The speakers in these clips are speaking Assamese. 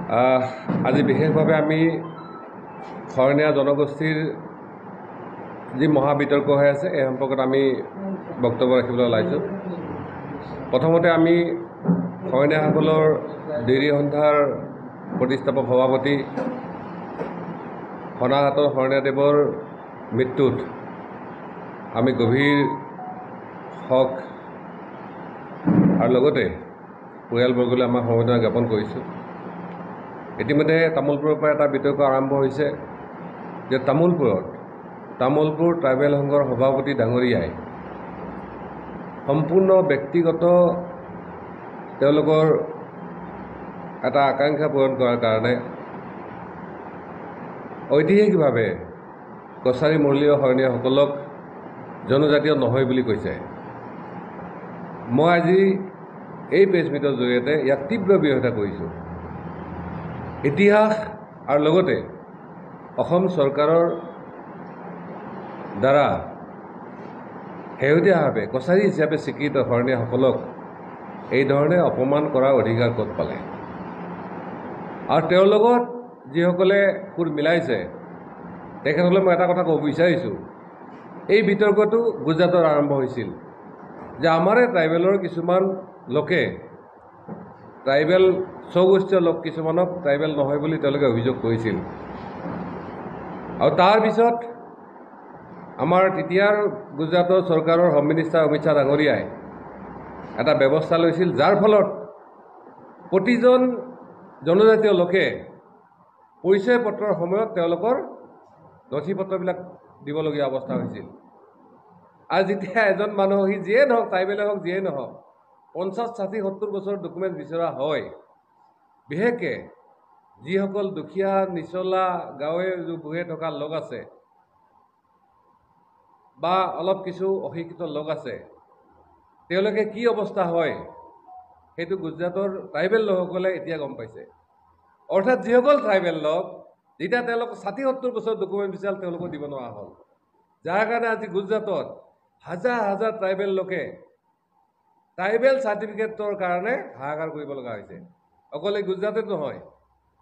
আজি বিশেষভাৱে আমি শৰণীয়া জনগোষ্ঠীৰ যি মহাবিতৰ্ক হৈ আছে এই সম্পৰ্কত আমি বক্তব্য ৰাখিবলৈ ওলাইছোঁ। প্ৰথমতে আমি শৰণীয়াসকলৰ দেউৰী সন্থাৰ প্ৰতিষ্ঠাপক সভাপতি সনাঘাটৰ শৰণীয়াদেৱৰ মৃত্যুত আমি গভীৰ শোক আৰু লগতে পৰিয়ালবৰ্গলৈ আমাৰ সমবেদনা জ্ঞাপন কৰিছোঁ। ইতিমধ্যে তামোলপুৰৰ পৰা এটা বিতৰ্ক আৰম্ভ হৈছে যে তামোলপুৰ ট্ৰাইবেল সংঘৰ সভাপতি ডাঙৰীয়াই সম্পূৰ্ণ ব্যক্তিগত তেওঁলোকৰ এটা আকাংক্ষা পূৰণ কৰাৰ কাৰণে ঐতিহাসিকভাৱে কছাৰী মূলীয় শৰণীয়াসকলক জনজাতীয় নহয় বুলি কৈছে। মই আজি এই প্ৰেছ মিটৰ জৰিয়তে ইয়াক তীব্ৰ বিৰোধিতা কৰিছোঁ। ইতিহাস আৰু লগতে অসম চৰকাৰৰ দ্বাৰা শেহতীয়াভাৱে কছাৰী হিচাপে স্বীকৃত শৰণীয়াসকলক এই ধৰণে অপমান কৰাৰ অধিকাৰ ক'ত পালে? আৰু তেওঁৰ লগত যিসকলে সুৰ মিলাইছে তেখেতসকলে মই এটা কথা ক'ব বিচাৰিছোঁ, এই বিতৰ্কটো গুজৰাটত আৰম্ভ হৈছিল যে আমাৰে ট্ৰাইবেলৰ কিছুমান লোকে ট্ৰাইবেল স্বগোষ্ঠীয় লোক কিছুমানক ট্ৰাইবেল নহয় বুলি তেওঁলোকে অভিযোগ কৰিছিল। আৰু তাৰপিছত আমাৰ তেতিয়াৰ গুজৰাটৰ চৰকাৰৰ হোম মিনিষ্টাৰ অমিত শ্বাহ ডাঙৰীয়াই এটা ব্যৱস্থা লৈছিল, যাৰ ফলত প্ৰতিজন জনজাতীয় লোকে পৰিচয় পত্ৰৰ সময়ত তেওঁলোকৰ নথি পত্ৰবিলাক দিবলগীয়া অৱস্থা হৈছিল। আৰু যেতিয়া এজন মানুহ সি যিয়ে নহওক, ট্ৰাইবেলে হওক যিয়ে নহওক, 50, 60, 70 বছৰৰ ডকুমেণ্ট বিচৰা হয়, বিশেষকৈ যিসকল দুখীয়া নিচলা গাঁৱে বুঢ়ে থকা লোক আছে বা অলপ কিছু অশিক্ষিত লোক আছে, তেওঁলোকে কি অৱস্থা হয় সেইটো গুজৰাটৰ ট্ৰাইবেল লোকসকলে এতিয়া গম পাইছে। অৰ্থাৎ যিসকল ট্ৰাইবেল লোক যেতিয়া তেওঁলোক 60-70 বছৰ ডকুমেণ্ট বিচাৰ তেওঁলোকক দিব নোৱাৰা হ'ল, যাৰ কাৰণে আজি গুজৰাটত হাজাৰ হাজাৰ ট্ৰাইবেল লোকে ট্ৰাইবেল চাৰ্টিফিকেটৰ কাৰণে হাহাকাৰ কৰিব লগা হৈছে। অকল এই গুজৰাটত নহয়,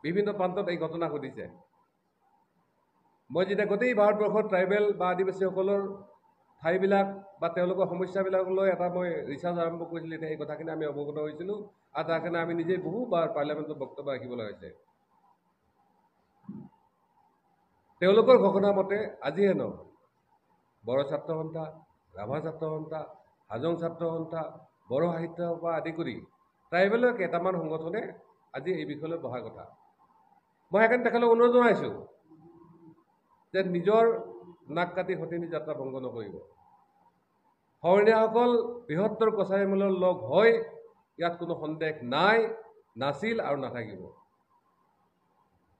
বিভিন্ন প্ৰান্তত এই ঘটনা ঘটিছে। মই যেতিয়া গোটেই ভাৰতবৰ্ষৰ ট্ৰাইবেল বা আদিবাসীসকলৰ ঠাইবিলাক বা তেওঁলোকৰ সমস্যাবিলাকলৈ এটা মই ৰিচাৰ্চ আৰম্ভ কৰিছিলোঁ, এতিয়া এই কথাখিনি আমি অৱগত হৈছিলোঁ আৰু তাৰ কাৰণে আমি নিজেই বহুবাৰ পাৰ্লিয়ামেণ্টত বক্তব্য ৰাখিবলৈ হৈছে। তেওঁলোকৰ ঘোষণা মতে আজিহে নহয়, বড়ো ছাত্ৰ সন্থা, ৰাভা ছাত্ৰ সন্থা, হাজং ছাত্ৰ সন্থা, বড়ো সাহিত্য সভা আদি কৰি ট্ৰাইবেলৰ কেইটামান সংগঠনে আজি এই বিষয়লৈ বহাৰ কথা। মই সেইকাৰণে তেখেতক অনুৰোধ জনাইছোঁ যে নিজৰ নাক কাটি সতিনী যাত্ৰা ভংগ নকৰিব। শৰণীয়াসকল বৃহত্তৰ কছাৰী মূলৰ লগ হয়, ইয়াত কোনো সন্দেহ নাই, নাছিল আৰু নাথাকিব।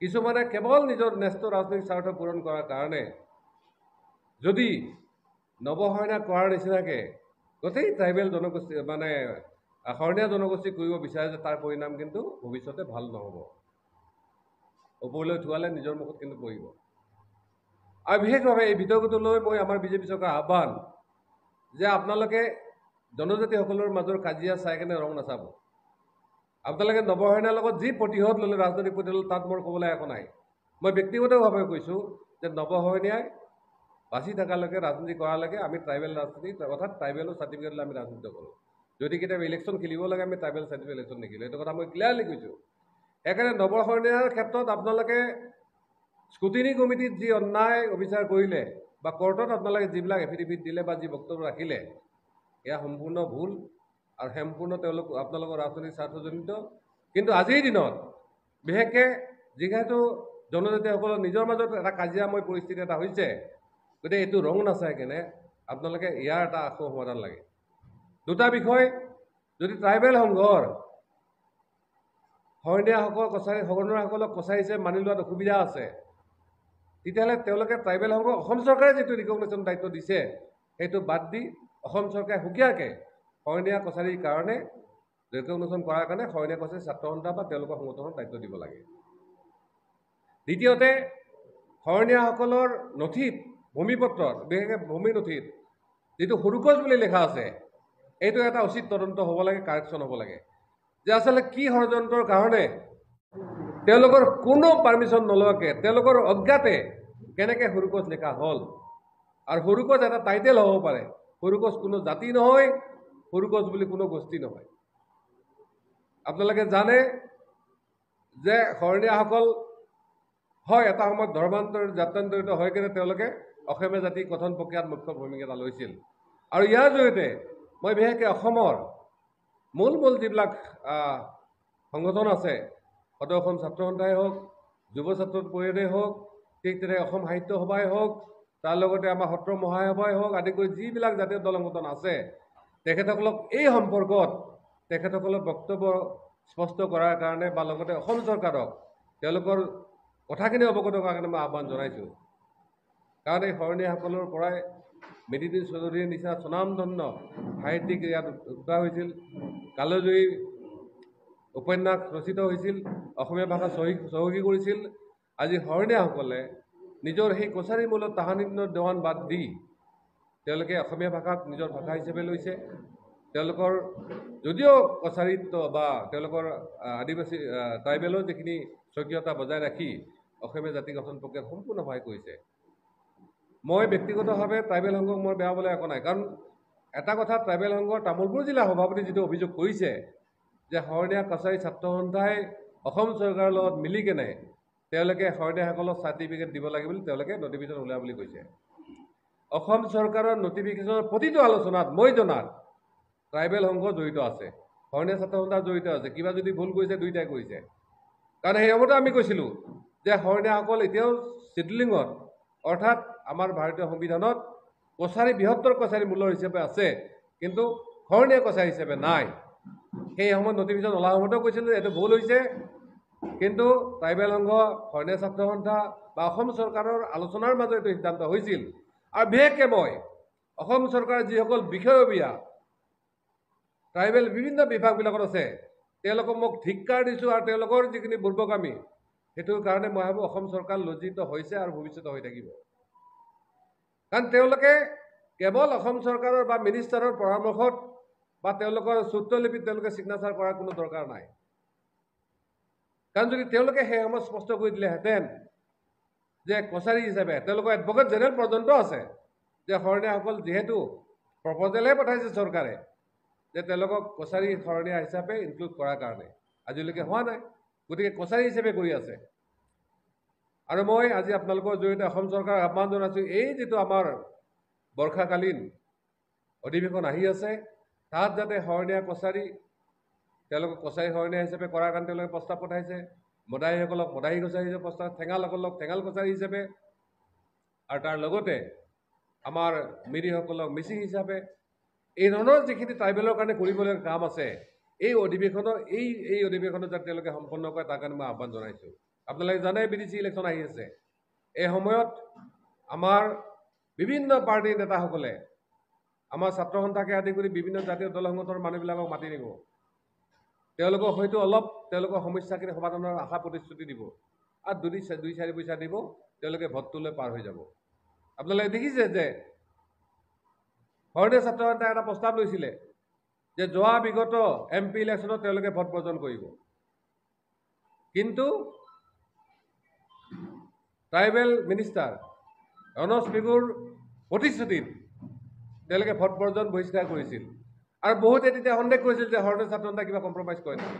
কিছুমানে কেৱল নিজৰ ন্যস্ত ৰাজনৈতিক স্বাৰ্থ পূৰণ কৰাৰ কাৰণে যদি নৱশৰণীয়া কৰাৰ নিচিনাকৈ গোটেই ট্ৰাইবেল জনগোষ্ঠী মানে শৰণীয়া জনগোষ্ঠী কৰিব বিচাৰে যে তাৰ পৰিণাম কিন্তু ভৱিষ্যতে ভাল নহ'ব। ওপৰলৈ উঠুৱালে নিজৰ মুখত কিন্তু পৰিব। আৰু বিশেষভাৱে এই বিতৰ্কটো লৈ মই আমাৰ বিজেপি চৰকাৰৰ আহ্বান যে আপোনালোকে জনজাতিসকলৰ মাজৰ কাজিয়া চাই কেনে ৰং নাচাব। আপোনালোকে নৱশৰণীয়াৰ লগত যি প্ৰতিশোধ ল'লে, ৰাজনৈতিক প্ৰতিশোধ, তাত মোৰ ক'বলৈ একো নাই। মই ব্যক্তিগতভাৱে কৈছোঁ যে নৱশৰণীয়াই বাচি থকালৈকে, ৰাজনীতি কৰালৈকে আমি ট্ৰাইবেল ৰাজনীতি অৰ্থাৎ ট্ৰাইবেলৰ চাৰ্টিফিকেট লৈ আমি ৰাজনীতি কৰোঁ। যদি কেতিয়াবা ইলেকশ্যন খেলিব লাগে আমি ট্ৰাইবেল চাৰ্টিফিকেট ইলেকশ্যন নিখিলোঁ। এইটো কথা মই ক্লিয়াৰলি কৈছোঁ। সেইকাৰণে নৱশৰণীয়াৰ ক্ষেত্ৰত আপোনালোকে স্কুটিনি কমিটিত যি অন্যায় অবিচাৰ কৰিলে বা কোৰ্টত আপোনালোকে যিবিলাক এফিডেভিট দিলে বা যি বক্তব্য ৰাখিলে, এয়া সম্পূৰ্ণ ভুল আৰু সম্পূৰ্ণ আপোনালোকৰ ৰাজনৈতিক স্বাৰ্থজনিত। কিন্তু আজিৰ দিনত বিশেষকৈ যিহেতু জনজাতীয়সকলৰ নিজৰ মাজত এটা কাজিয়াময় পৰিস্থিতি এটা হৈছে, গতিকে এইটো ৰং নাচাই কেনে আপোনালোকে ইয়াৰ এটা আশু সমাধান লাগে। দুটা বিষয়, যদি ট্ৰাইবেল সংঘৰ শৰণীয়াসকলক কছাৰী হিচাপে মানি লোৱাত অসুবিধা আছে, তেতিয়াহ'লে তেওঁলোকে ট্ৰাইবেল সংঘ অসম চৰকাৰে যিটো ৰিকগনেশ্যন দায়িত্ব দিছে সেইটো বাদ দি অসম চৰকাৰে সুকীয়াকৈ শৰণীয়া কছাৰীৰ কাৰণে ৰিকগনেশ্যন কৰাৰ কাৰণে শৰণীয়া কছাৰী ছাত্ৰ সন্থা বা তেওঁলোকৰ সংগঠনৰ দায়িত্ব দিব লাগে। দ্বিতীয়তে, শৰণীয়াসকলৰ নথিত, ভূমিপত্ৰত, বিশেষকৈ ভূমি নথিত যিটো সৰুকজ বুলি লিখা আছে, এইটো এটা উচিত তদন্ত হ'ব লাগে, কাৰেকশ্যন হ'ব লাগে যে আচলতে কি ষড়যন্ত্ৰৰ কাৰণে তেওঁলোকৰ কোনো পাৰ্মিশ্যন নলোৱাকৈ তেওঁলোকৰ অজ্ঞাতে কেনেকৈ সৰুকোচ লিখা হ'ল আৰু সৰুকোচ এটা টাইটেল হ'ব পাৰে সৰুকোচ কোনো জাতি নহয় সৰুকোচ বুলি কোনো গোষ্ঠী নহয় আপোনালোকে জানে যে শৰণীয়াসকল হয় এটা সময়ত জাত্যান্তৰিত হৈ কিনে তেওঁলোকে অসমীয়া জাতি গঠন প্ৰক্ৰিয়াত মুখ্য ভূমিকা এটা লৈছিল আৰু ইয়াৰ জৰিয়তে মই বিশেষকৈ অসমৰ মূল যিবিলাক সংগঠন আছে সদৌ অসম ছাত্ৰ সন্থাই হওক যুৱ ছাত্ৰ পৰিষদে হওক ঠিক তেনেকৈ অসম সাহিত্য সভাই হওক তাৰ লগতে আমাৰ সত্ৰ মহাসভাই হওক আদি কৰি যিবিলাক জাতীয় দল সংগঠন আছে তেখেতসকলক এই সম্পৰ্কত তেখেতসকলৰ বক্তব্য স্পষ্ট কৰাৰ কাৰণে বা লগতে অসম চৰকাৰক তেওঁলোকৰ কথাখিনি অৱগত কৰাৰ কাৰণে মই আহ্বান জনাইছোঁ কাৰণ এই শৰণীয়াসকলৰ পৰাই মেডিদিন চৌধুৰীৰ নিচিনা স্বনামধন্য সাহিত্যিক ইয়াত উদ্ভৱ হৈছিল কালজয়ী উপন্যাস ৰচিত হৈছিল অসমীয়া ভাষা চহকী কৰিছিল আজি শৰণীয়াসকলে নিজৰ সেই কছাৰী মূলত তাহানিন্ন দেৱান বাদ দি তেওঁলোকে অসমীয়া ভাষাক নিজৰ ভাষা হিচাপে লৈছে তেওঁলোকৰ যদিও কছাৰীত্ব বা তেওঁলোকৰ আদিবাসী ট্ৰাইবেলৰ যিখিনি স্বকীয়তা বজাই ৰাখি অসমীয়া জাতি গঠন প্ৰক্ৰিয়াত সম্পূৰ্ণ সহায় কৰিছে মই ব্যক্তিগতভাৱে ট্ৰাইবেল সংঘক মোৰ বেয়া বলে একো নাই কাৰণ এটা কথা ট্ৰাইবেল সংঘৰ তামোলপুৰ জিলা সভাপতি যিটো অভিযোগ কৰিছে যে শৰণীয়া কছাৰী ছাত্ৰ সন্থাই অসম চৰকাৰৰ লগত মিলি কেনে তেওঁলোকে শৰণীয়াসকলক চাৰ্টিফিকেট দিব লাগে বুলি তেওঁলোকে নটিফিকেশ্যন ওলোৱা বুলি কৈছে অসম চৰকাৰৰ নটিফিকেশ্যনৰ প্ৰতিটো আলোচনাত মই জনাত ট্ৰাইবেল সংঘ জড়িত আছে শৰণীয়া ছাত্ৰ সন্থা জড়িত আছে কিবা যদি ভুল কৰিছে দুইটাই কৰিছে কাৰণ সেই সময়তে আমি কৈছিলোঁ যে শৰণীয়াসকল এতিয়াও চিডলিঙত অৰ্থাৎ আমাৰ ভাৰতীয় সংবিধানত কছাৰী বৃহত্তৰ কছাৰী মূলৰ হিচাপে আছে কিন্তু শৰণীয়া কছাৰী হিচাপে নাই সেই সময়ত নটিফিকেশ্যন ওলোৱা সময়তেও কৈছিলোঁ যে এইটো ভুল হৈছে কিন্তু ট্ৰাইবেল সংঘ শৰণীয়া ছাত্ৰ সন্থা বা অসম চৰকাৰৰ আলোচনাৰ মাজত এইটো সিদ্ধান্ত হৈছিল আৰু বিশেষকৈ মই অসম চৰকাৰৰ যিসকল বিষয়ববীয়া ট্ৰাইবেল বিভিন্ন বিভাগবিলাকত আছে তেওঁলোকক মোক ধিক্কাৰ দিছোঁ আৰু তেওঁলোকৰ যিখিনি বুৰ্বগামী সেইটোৰ কাৰণে মই ভাবোঁ অসম চৰকাৰ লজ্জিত হৈছে আৰু ভৱিষ্যতে হৈ থাকিব কাৰণ তেওঁলোকে কেৱল অসম চৰকাৰৰ বা মিনিষ্টাৰৰ পৰামৰ্শত বা তেওঁলোকৰ সূত্ৰলিপিত তেওঁলোকে ছিগনেচাৰ কৰাৰ কোনো দৰকাৰ নাই কাৰণ যদি তেওঁলোকে সেই সময়ত স্পষ্ট কৰি দিলেহেঁতেন যে কছাৰী হিচাপে তেওঁলোকৰ এডভকেট জেনেৰেল পৰ্যন্ত আছে যে শৰণীয়াসকল যিহেতু প্ৰপ'জেলহে পঠাইছে চৰকাৰে যে তেওঁলোকক কছাৰী শৰণীয়া হিচাপে ইনক্লুড কৰাৰ কাৰণে আজিলৈকে হোৱা নাই গতিকে কছাৰী হিচাপে কৰি আছে আৰু মই আজি আপোনালোকৰ জৰিয়তে অসম চৰকাৰক আহ্বান জনাইছোঁ এই যিটো আমাৰ বৰ্ষাকালীন অধিৱেশন আহি আছে তাত যাতে শৰণীয়া কছাৰী তেওঁলোকক কছাৰী শৰণীয়া হিচাপে কৰাৰ কাৰণে তেওঁলোকে প্ৰস্তাৱ পঠাইছে মদাহীসকলক মদাহী কছাৰী হিচাপে প্ৰস্তাৱ ঠেঙালসকলক ঠেঙাল কছাৰী হিচাপে আৰু তাৰ লগতে আমাৰ মিৰিসকলক মিচিং হিচাপে এই ধৰণৰ যিখিনি ট্ৰাইবেলৰ কাৰণে কৰিবলগীয়া কাম আছে এই অধিৱেশনত যাতে তেওঁলোকে সম্পন্ন কৰে তাৰ কাৰণে মই আহ্বান জনাইছোঁ আপোনালোকে জানে BDC ইলেকশ্যন আহি আছে এই সময়ত আমাৰ বিভিন্ন পাৰ্টীৰ নেতাসকলে আমাৰ ছাত্ৰ সন্থাকে আদি কৰি বিভিন্ন জাতীয় দল সংগঠনৰ মানুহবিলাকক মাতি নিব তেওঁলোকক হয়তো অলপ তেওঁলোকৰ সমস্যাখিনি সমাধানৰ আশা প্ৰতিশ্ৰুতি দিব আৰু দুই চাৰি পইচা দিব তেওঁলোকে ভোটটোলৈ পাৰ হৈ যাব আপোনালোকে দেখিছে যে শৰণীয়া ছাত্ৰ সন্থাই এটা প্ৰস্তাৱ লৈছিলে যে যোৱা বিগত MP ইলেকশ্যনত তেওঁলোকে ভোট বৰ্জন কৰিব কিন্তু ট্ৰাইবেল মিনিষ্টাৰ ৰনজ পেগুৰ প্ৰতিশ্ৰুতিত তেওঁলোকে ভোট বৰ্জন বহিষ্কাৰ কৰিছিল আৰু বহুতে তেতিয়া সন্দেহ কৰিছিল যে শৰণীয়া ছাত্ৰ সন্থাই কিবা কম্প্ৰমাইজ কৰে নেকি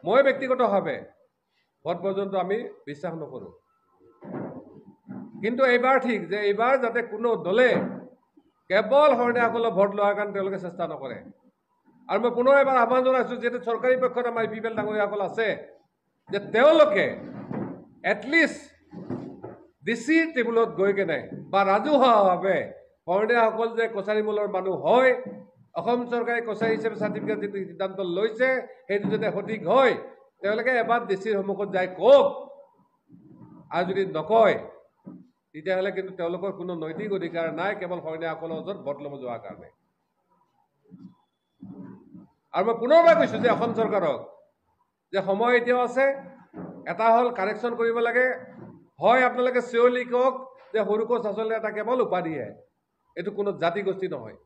মই ব্যক্তিগতভাৱে ভোট বৰ্জনটো আমি বিশ্বাস নকৰোঁ কিন্তু এইবাৰ ঠিক যে এইবাৰ যাতে কোনো দলে কেৱল শৰণীয়াসকলক ভোট লোৱাৰ কাৰণে তেওঁলোকে চেষ্টা নকৰে আৰু মই পুনৰ এবাৰ আহ্বান জনাইছোঁ যিহেতু চৰকাৰী পক্ষত আমাৰ পিপল ডাঙৰীয়াসকল আছে যে তেওঁলোকে এটলিষ্ট DC টেবুলত গৈ কেনে বা ৰাজহুৱাভাৱে শৰণীয়াসকল যে কছাৰী মূলৰ মানুহ হয় অসম চৰকাৰে কছাৰী হিচাপে চাৰ্টিফিকেট যিটো সিদ্ধান্ত লৈছে সেইটো যাতে সঠিক হয় তেওঁলোকে এবাৰ DCৰ সন্মুখত যাই কওক আৰু যদি নকয় তেতিয়াহ'লে কিন্তু তেওঁলোকৰ কোনো নৈতিক অধিকাৰ নাই কেৱল শৰণীয়াসকলৰ ওচৰত ভোট ল'ব যোৱাৰ কাৰণে আৰু মই পুনৰবাৰ কৈছোঁ যে অসম চৰকাৰক যে সময় এতিয়াও আছে এটা হ'ল কাৰেকশ্যন কৰিব লাগে হয় আপোনালোকে চিয়ৰলি কওক যে সৰুকোচ আচলতে এটা কেৱল উপাধিহে এইটো কোনো জাতি গোষ্ঠী নহয়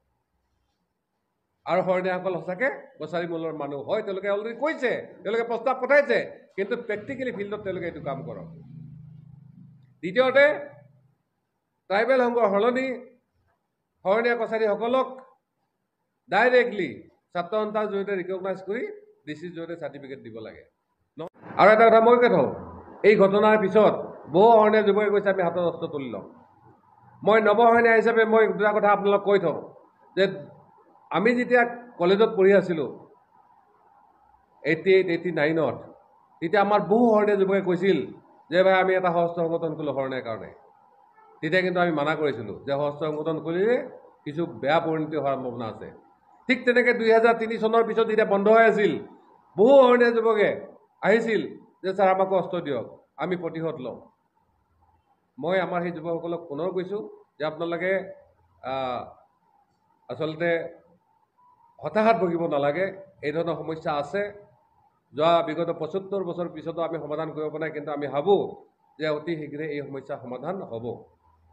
আৰু শৰণীয়াসকল সঁচাকৈ কছাৰী মূলৰ মানুহ হয় তেওঁলোকে অলৰেডি কৈছে তেওঁলোকে প্ৰস্তাৱ পঠাইছে কিন্তু প্ৰেক্টিকেলি ফিল্ডত তেওঁলোকে এইটো কাম কৰক দ্বিতীয়তে ট্ৰাইবেল সংঘৰ সলনি শৰণীয়া কছাৰীসকলক ডাইৰেক্টলি ছাত্ৰ সন্থাৰ জৰিয়তে ৰিকগনাইজ কৰি ডিচিৰ জৰিয়তে চাৰ্টিফিকেট দিব লাগে আৰু এটা কথা মই কৈ থওঁ এই ঘটনাৰ পিছত বহু শৰণীয়া যুৱকে কৈছে আমি হাতত অস্ত্ৰ তুলি লওঁ মই নৱশৰণীয়া হিচাপে মই দুটা কথা আপোনালোকক কৈ থওঁ যে আমি যেতিয়া কলেজত পঢ়ি আছিলোঁ 88, 89ত তেতিয়া আমাৰ বহু শৰণীয়া যুৱকে কৈছিল যে ভাই আমি এটা সশস্ত্ৰ সংগঠন খোলোঁ শৰণীয়াৰ কাৰণে তেতিয়া কিন্তু আমি মানা কৰিছিলোঁ যে সশস্ত্ৰ সংগঠন খুলিলে কিছু বেয়া পৰিণতি হোৱাৰ সম্ভাৱনা আছে ঠিক তেনেকৈ 2003 চনৰ পিছত যেতিয়া বন্ধ হৈ আছিল বহু শৰণীয়া যুৱকে আহিছিল যে ছাৰ আমাকো অস্ত্ৰ দিয়ক আমি প্ৰতিশোধ লওঁ মই আমাৰ সেই যুৱকসকলক পুনৰ কৈছোঁ যে আপোনালোকে আচলতে হতাশাত ভুগিব নালাগে এই ধৰণৰ সমস্যা আছে যোৱা বিগত 75 বছৰ পিছতো আমি সমাধান কৰিব পৰা নাই কিন্তু আমি ভাবোঁ যে অতি শীঘ্ৰে এই সমস্যা সমাধান হ'ব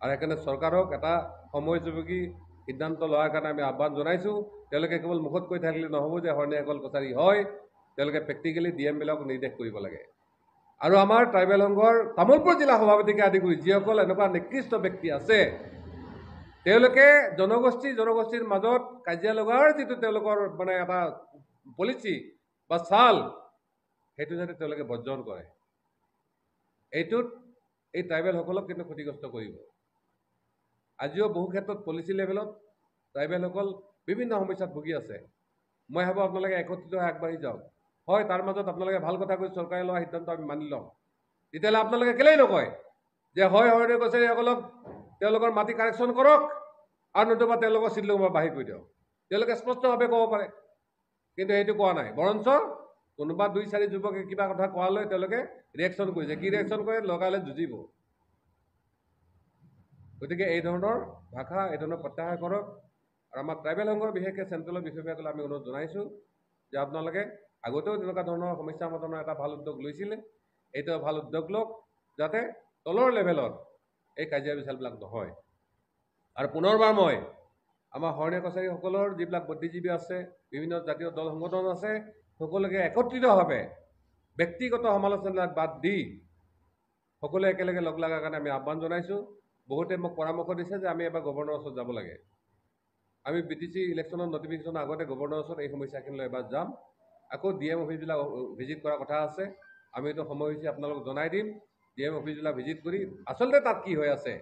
আৰু সেইকাৰণে চৰকাৰক এটা সময়োপযোগী সিদ্ধান্ত লোৱাৰ কাৰণে আমি আহ্বান জনাইছোঁ তেওঁলোকে কেৱল মুখত কৈ থাকিলে নহ'ব যে শৰণীয়াসকল কছাৰী হয় তেওঁলোকে প্ৰেক্টিকেলি ডিএমবিলাকক নিৰ্দেশ কৰিব লাগে আৰু আমাৰ ট্ৰাইবেল সংঘৰ তামোলপুৰ জিলা সভাপতিকে আদি কৰি যিসকল এনেকুৱা নিকৃষ্ট ব্যক্তি আছে তেওঁলোকে জনগোষ্ঠীৰ মাজত কাজিয়া লগাৰ যিটো তেওঁলোকৰ মানে এটা পলিচি বা চাল সেইটো যাতে তেওঁলোকে বৰ্জন কৰে এইটোত এই ট্ৰাইবেলসকলক কিন্তু ক্ষতিগ্ৰস্ত কৰিব আজিও বহু ক্ষেত্ৰত পলিচি লেভেলত ট্ৰাইবেলসকল বিভিন্ন সমস্যাত ভুগি আছে মই ভাবোঁ আপোনালোকে একত্ৰিত হৈ আগবাঢ়ি যাওক হয় তাৰ মাজত আপোনালোকে ভাল কথা কৈ চৰকাৰে লোৱা সিদ্ধান্ত আমি মানি লওঁ তেতিয়াহ'লে আপোনালোকে কেলেই নকয় যে হয় শৰণীয়া কছাৰীসকলক তেওঁলোকৰ মাটি কাৰেকশ্যন কৰক আৰু নতুবা তেওঁলোকৰ চিটলুঙৰ বাহিৰ কৰি দিয়ক তেওঁলোকে স্পষ্টভাৱে ক'ব পাৰে কিন্তু সেইটো কোৱা নাই বৰঞ্চ কোনোবা 2-4 যুৱকে কিবা কথা কোৱালৈ তেওঁলোকে ৰিয়েকশ্যন কৰিছে কি ৰিয়েকশ্যন কৰে লগালে যুঁজিব গতিকে এই ধৰণৰ ভাষা এই ধৰণৰ প্ৰত্যাহাৰ কৰক আৰু আমাৰ ট্ৰাইবেল সংঘৰ বিশেষকৈ চেণ্ট্ৰেলৰ বিষয়সকলে আমি অনুৰোধ জনাইছোঁ যে আপোনালোকে আগতেও তেনেকুৱা ধৰণৰ সমস্যা সমাধানৰ এটা ভাল উদ্যোগ লৈছিলে এইটো ভাল উদ্যোগ লওক যাতে তলৰ লেভেলত এই কাজিয়া বিচালবিলাক নহয় আৰু পুনৰবাৰ মই আমাৰ শৰণীয়া কছাৰীসকলৰ যিবিলাক বুদ্ধিজীৱী আছে বিভিন্ন জাতীয় দল সংগঠন আছে সকলোকে একত্ৰিতভাৱে ব্যক্তিগত সমালোচনাবিলাক বাদ দি সকলোৱে একেলগে লগ লগাৰ কাৰণে আমি আহ্বান জনাইছোঁ বহুতে মোক পৰামৰ্শ দিছে যে আমি এবাৰ গভৰ্ণৰৰ ওচৰত যাব লাগে আমি BTC ইলেকশ্যনৰ নটিফিকেশ্যনৰ আগতে গভৰ্ণৰৰ ওচৰত এই সমস্যাখিনিলৈ এবাৰ যাম আকৌ DM অফিচবিলাক ভিজিট কৰাৰ কথা আছে আমি এইটো সময় হৈছে আপোনালোকক জনাই দিম DM অফিচবিলাক ভিজিট কৰি আচলতে তাত কি হৈ আছে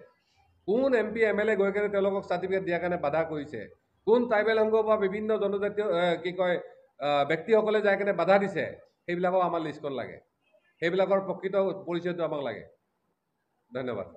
কোন MP MLA গৈ কেনে তেওঁলোকক চাৰ্টিফিকেট দিয়াৰ কাৰণে বাধা কৰিছে কোন ট্ৰাইবেল সংঘ বা বিভিন্ন জনজাতীয় কি কয় ব্যক্তিসকলে যাই কেনে বাধা দিছে সেইবিলাকো আমাৰ লিষ্টখন লাগে সেইবিলাকৰ প্ৰকৃত পৰিচয়টো আমাক লাগে ধন্যবাদ